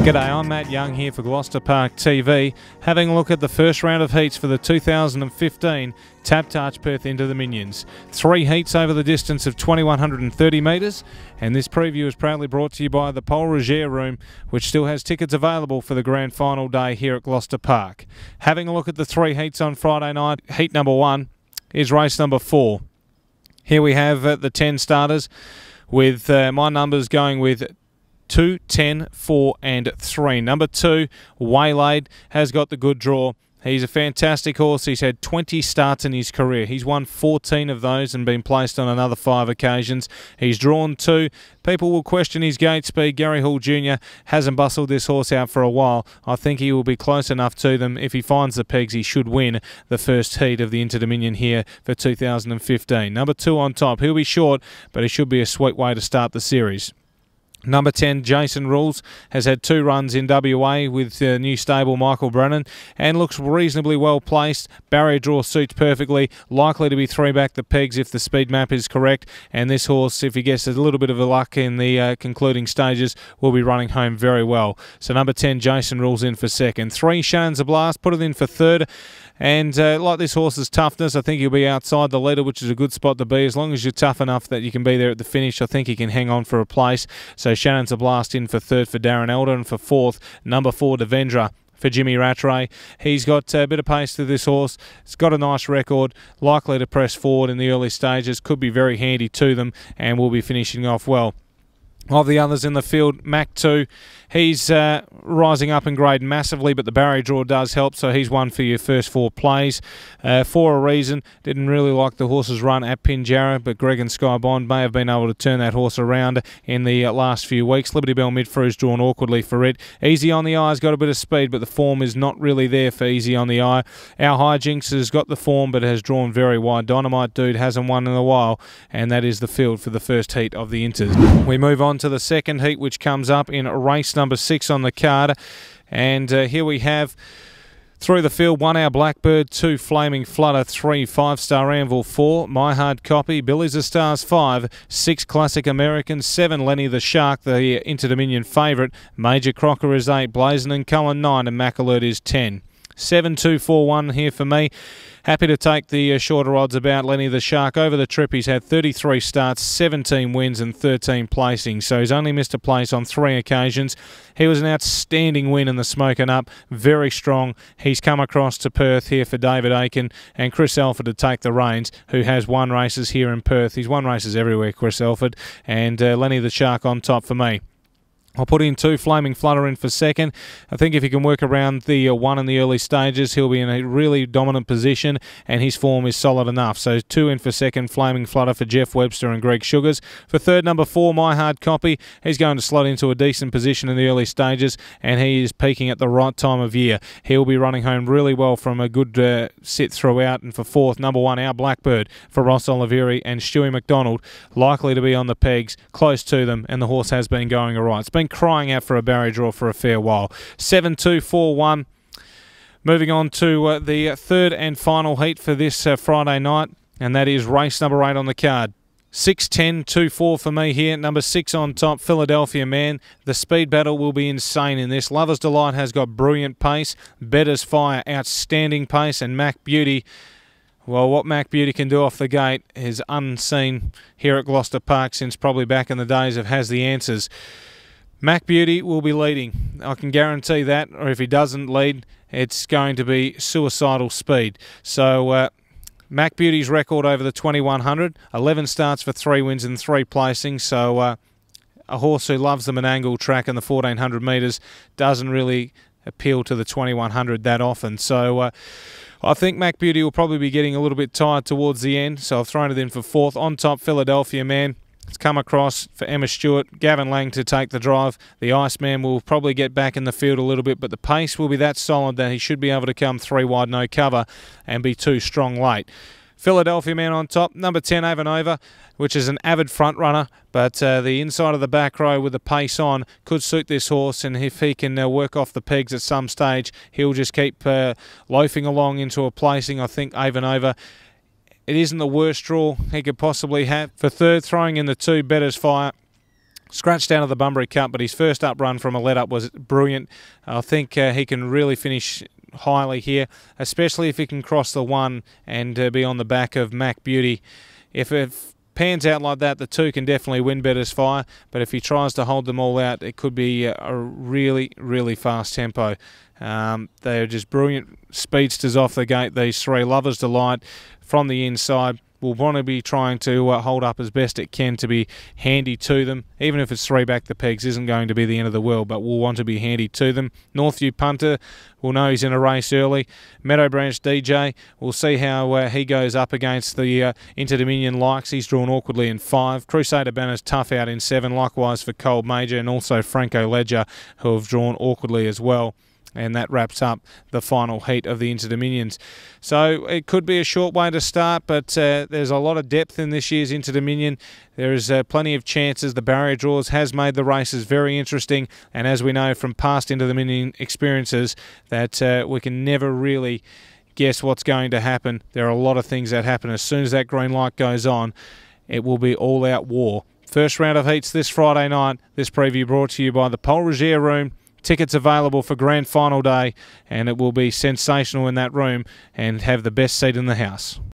G'day, I'm Matt Young here for Gloucester Park TV, having a look at the first round of heats for the 2015 TABtouch Perth Inter Dominions. 3 heats over the distance of 2,130 metres, and this preview is proudly brought to you by the Paul Roger Room, which still has tickets available for the grand final day here at Gloucester Park. Having a look at the 3 heats on Friday night, heat number 1 is race number 4. Here we have the 10 starters, with my numbers going with 2, 10, 4 and 3. Number 2, Waylaid, has got the good draw. He's a fantastic horse. He's had 20 starts in his career. He's won 14 of those and been placed on another 5 occasions. He's drawn 2. People will question his gate speed. Gary Hall Jr. hasn't bustled this horse out for a while. I think he will be close enough to them. If he finds the pegs, he should win the first heat of the Inter Dominion here for 2015. Number 2 on top. He'll be short, but it should be a sweet way to start the series. Number 10, Jason Rules, has had 2 runs in WA with new stable Michael Brennan and looks reasonably well placed. Barrier draw suits perfectly, likely to be 3 back the pegs if the speed map is correct, and this horse, if he gets a little bit of a luck in the concluding stages, will be running home very well. So number 10, Jason Rules in for second. 3, Shannon's a Blast, put it in for third. And like this horse's toughness, I think he'll be outside the leader, which is a good spot to be. As long as you're tough enough that you can be there at the finish, I think he can hang on for a place. So Shannon's a Blast in for third for Darren Elder, and for fourth, number 4, Devendra, for Jimmy Rattray. He's got a bit of pace to this horse. It's got a nice record, likely to press forward in the early stages, could be very handy to them, and will be finishing off well. Of the others in the field, Mac 2, he's rising up in grade massively, but the barrier draw does help, so he's one for your first 4 plays. For a reason, didn't really like the horse's run at Pinjarra, but Greg and Sky Bond may have been able to turn that horse around in the last few weeks. Liberty Bell Midfru's drawn awkwardly for it. Easy on the Eye's got a bit of speed, but the form is not really there for Easy on the Eye. Our Hijinks has got the form, but has drawn very wide. Dynamite Dude hasn't won in a while, and that is the field for the first heat of the Inters. We move on to the second heat, which comes up in race number 6 on the card, and here we have through the field 1 Our Blackbird, 2 Flaming Flutter, 3 5-Star Anvil, 4 My Hard Copy, Billy's the Stars, 5 6 Classic American, 7 Lenny the Shark, the Inter Dominion favourite, Major Crocker is 8, Blazin' and Cullen 9, and Mac Alert is 10. 7, 2, 4, 1 here for me. Happy to take the shorter odds about Lenny the Shark. Over the trip, he's had 33 starts, 17 wins and 13 placings, so he's only missed a place on 3 occasions. He was an outstanding win in the Smoking Up, very strong. He's come across to Perth here for David Aiken and Chris Elford to take the reins, who has won races here in Perth. He's won races everywhere, Chris Elford, and Lenny the Shark on top for me. I'll put in 2 Flaming Flutter in for second. I think if he can work around the 1 in the early stages, he'll be in a really dominant position, and his form is solid enough. So 2 in for second, Flaming Flutter for Jeff Webster and Greg Sugars. For third, number 4, My Hard Copy. He's going to slot into a decent position in the early stages, and he is peaking at the right time of year. He'll be running home really well from a good sit throughout. And for fourth, number 1, Our Blackbird for Ross Olivieri and Stewie McDonald, likely to be on the pegs, close to them, and the horse has been going all right. It's been crying out for a barrier draw for a fair while. 7, 2, 4, 1. Moving on to the third and final heat for this Friday night, and that is race number 8 on the card. 6, 10, 2, 4 for me here. Number 6 on top, Philadelphia Man. The speed battle will be insane in this. Lover's Delight has got brilliant pace. Better's Fire, outstanding pace. And Mac Beauty, well, what Mac Beauty can do off the gate is unseen here at Gloucester Park since probably back in the days of Has the Answers. Mac Beauty will be leading. I can guarantee that, or if he doesn't lead, it's going to be suicidal speed. So Mac Beauty's record over the 2100, 11 starts for 3 wins and 3 placings. So a horse who loves the Menangle track and the 1400 metres doesn't really appeal to the 2100 that often. So I think Mac Beauty will probably be getting a little bit tired towards the end. So I've thrown it in for fourth. On top, Philadelphia Man. It's come across for Emma Stewart, Gavin Lang to take the drive. The Iceman will probably get back in the field a little bit, but the pace will be that solid that he should be able to come 3 wide, no cover, and be too strong late. Philadelphia Man on top. Number 10, Avanova, which is an avid front runner, but the inside of the back row with the pace on could suit this horse, and if he can work off the pegs at some stage, he'll just keep loafing along into a placing. I think Avanova, it isn't the worst draw he could possibly have. For third, throwing in the 2, Better's Fire. Scratched out of the Bunbury Cup, but his first up run from a let-up was brilliant. I think he can really finish highly here, especially if he can cross the 1 and be on the back of Mac Beauty. If it pans out like that, the 2 can definitely win Bettor's Fire, but if he tries to hold them all out, it could be a really, really fast tempo. They are just brilliant speedsters off the gate, these 3. Lover's Delight from the inside will want to be trying to hold up as best it can to be handy to them. Even if it's 3 back the pegs, isn't going to be the end of the world, but we'll want to be handy to them. Northview Punter, we'll know he's in a race early. Meadow Branch DJ, we'll see how he goes up against the Inter Dominion likes. He's drawn awkwardly in 5. Crusader Banner's tough out in 7, likewise for Cold Major, and also Franco Ledger, who have drawn awkwardly as well. And that wraps up the final heat of the Inter Dominions. So it could be a short way to start, but there's a lot of depth in this year's Inter Dominion. There is plenty of chances. The barrier draws has made the races very interesting, and as we know from past Inter Dominion experiences, that we can never really guess what's going to happen. There are a lot of things that happen. As soon as that green light goes on, it will be all-out war. First round of heats this Friday night. This preview brought to you by the Paul Rogier Room. Tickets available for grand final day, and it will be sensational in that room and have the best seat in the house.